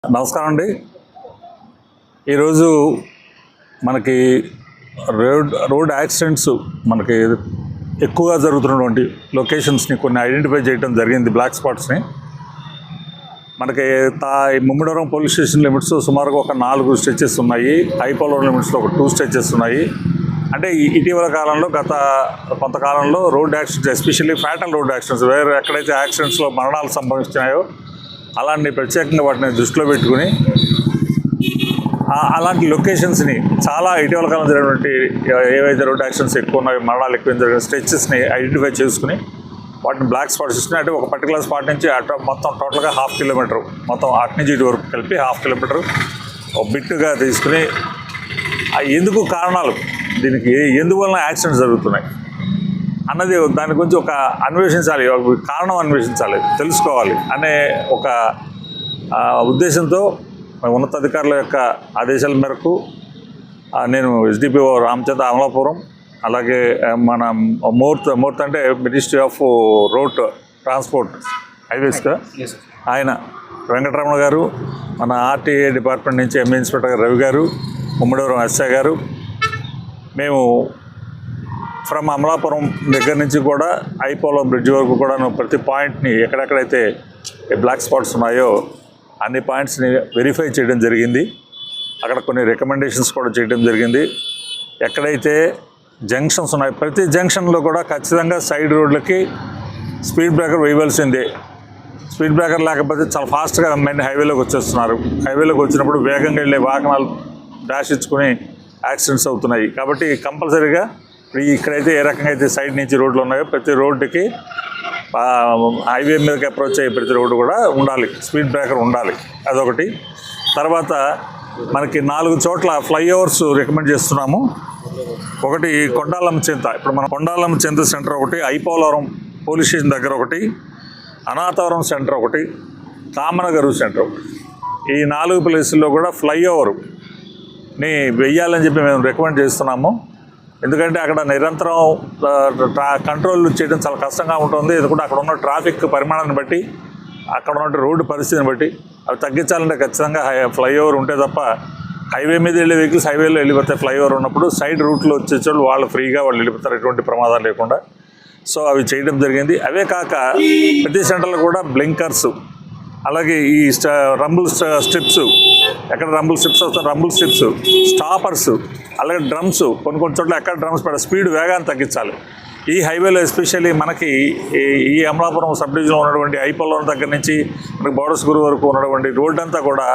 నమస్కారం అండి. ఈరోజు మనకి రోడ్ యాక్సిడెంట్స్ మనకి ఎక్కువగా జరుగుతున్నటువంటి లొకేషన్స్ని కొన్ని ఐడెంటిఫై చేయడం జరిగింది, బ్లాక్ స్పాట్స్ని. మనకి ముమ్మిడివరం పోలీస్ స్టేషన్ లిమిట్స్ సుమారుగా ఒక 4 స్ట్రెచెస్ ఉన్నాయి, ఐపోలవరం లిమిట్స్లో ఒక 2 స్ట్రెచెస్ ఉన్నాయి. అంటే ఇటీవల కాలంలో గత కొంతకాలంలో road accidents, especially fatal road accidents, ఎక్కడైతే యాక్సిడెంట్స్లో మరణాలు సంభవించినాయో అలాంటి ప్రత్యేకంగా వాటిని దృష్టిలో పెట్టుకుని అలాంటి లొకేషన్స్ని చాలా ఇటీవల కాలం జరిగినటువంటి ఏవైతే రోడ్ యాక్సిడెంట్స్ ఎక్కువ ఉన్నాయో, మరణాలు ఎక్కువ జరిగిన స్ట్రెచెస్ని ఐడెంటిఫై చేసుకుని వాటిని బ్లాక్ స్పాట్స్ ఇస్తున్నాయి. అంటే ఒక పర్టికులర్ స్పాట్ నుంచి మొత్తం టోటల్గా 1/2 కిలోమీటర్, మొత్తం అటు నుంచి ఇటు వరకు కలిపి 1/2 కిలోమీటర్ ఒక బిట్టుగా తీసుకుని ఎందుకు కారణాలు, దీనికి ఎందువలన యాక్సిడెంట్స్ జరుగుతున్నాయి అన్నది దాని గురించి ఒక అన్వేషించాలి, కారణం అన్వేషించాలి, తెలుసుకోవాలి అనే ఒక ఉద్దేశంతో ఉన్నతాధికారుల యొక్క ఆదేశాల మేరకు నేను ఎస్డిపిఓ రామచంద్ర అమలాపురం, అలాగే మన మూర్త్ అంటే మినిస్ట్రీ ఆఫ్ రోడ్ ట్రాన్స్పోర్ట్ హైవేస్గా ఆయన వెంకటరమణ గారు, మన ఆర్టీఏ డిపార్ట్మెంట్ నుంచి ఎంఏ ఇన్స్పెక్టర్ రవి గారు, ముమ్మిడివరం ఎస్ఐ గారు, మేము ఫ్రమ్ అమలాపురం దగ్గర నుంచి కూడా ఐపోలో బ్రిడ్జ్ వరకు కూడా ప్రతి పాయింట్ని ఎక్కడెక్కడైతే బ్లాక్ స్పాట్స్ ఉన్నాయో అన్ని పాయింట్స్ని వెరిఫై చేయడం జరిగింది. అక్కడ కొన్ని రికమెండేషన్స్ కూడా చేయడం జరిగింది. ఎక్కడైతే జంక్షన్స్ ఉన్నాయో ప్రతి జంక్షన్లో కూడా ఖచ్చితంగా సైడ్ రోడ్లకి స్పీడ్ బ్రేకర్ వేయవలసిందే. స్పీడ్ బ్రేకర్ లేకపోతే చాలా ఫాస్ట్గా హైవేలోకి వచ్చేస్తున్నారు. హైవేలోకి వచ్చినప్పుడు వేగంగా వెళ్ళే వాహనాలు డాష్ ఇచ్చుకొని యాక్సిడెంట్స్ అవుతున్నాయి. కాబట్టి కంపల్సరీగా ఇక్కడైతే ఏ రకంగా అయితే సైడ్ నుంచి రోడ్లు ఉన్నాయో ప్రతి రోడ్డుకి హైవే మీదకి అప్రోచ్ అయ్యే ప్రతి రోడ్డు కూడా ఉండాలి, స్పీడ్ బ్రేకర్ ఉండాలి. అదొకటి. తర్వాత మనకి 4 చోట్ల ఫ్లైఓవర్స్ రికమెండ్ చేస్తున్నాము. ఒకటి కొండాలమ్మ చింత, ఇప్పుడు మన కొండాలమ్మ చింత సెంటర్ ఒకటి, ఐపోలవరం పోలీస్ స్టేషన్ దగ్గర ఒకటి, అనాథవరం సెంటర్ ఒకటి, కామనగరు సెంటర్ ఒకటి. ఈ 4 ప్లేసుల్లో కూడా ఫ్లైఓవర్ని వెయ్యాలని చెప్పి మేము రికమెండ్ చేస్తున్నాము. ఎందుకంటే అక్కడ నిరంతరం కంట్రోల్ చేయడం చాలా కష్టంగా ఉంటుంది. ఎందుకంటే అక్కడ ఉన్న ట్రాఫిక్ పరిమాణాన్ని బట్టి, అక్కడ ఉన్న రోడ్డు పరిస్థితిని బట్టి అవి తగ్గించాలంటే ఖచ్చితంగా ఫ్లైఓవర్ ఉంటే తప్ప హైవే మీద వెళ్ళే వెహికల్స్ హైవేలో వెళ్ళిపోతాయి. ఫ్లైఓవర్ ఉన్నప్పుడు సైడ్ రూట్లో వచ్చేవాళ్ళు వాళ్ళు ఫ్రీగా వాళ్ళు వెళ్ళిపోతారు, ఎటువంటి ప్రమాదాలు లేకుండా. సో అవి చేయడం జరిగింది. అవే కాక ప్రతి సెంటర్లో కూడా బ్లింకర్స్, అలాగే ఈ రంబుల్ స్ట్రిప్స్, ఎక్కడ రంబుల్ స్ట్రిప్స్ వస్తాయి రంబుల్ స్ట్రిప్స్, స్టాపర్స్, అలాగే డ్రమ్స్, కొన్ని చోట్ల ఎక్కడ డ్రమ్స్ పడే స్పీడ్ వేగాన్ని తగ్గించాలి. ఈ హైవేలో ఎస్పెషల్లీ మనకి ఈ అమలాపురం సబ్ డివిజన్లో ఉన్నటువంటి ఐపోలవరం దగ్గర నుంచి మనకి బోర్డర్స్ గురి వరకు ఉన్నటువంటి రోడ్ అంతా కూడా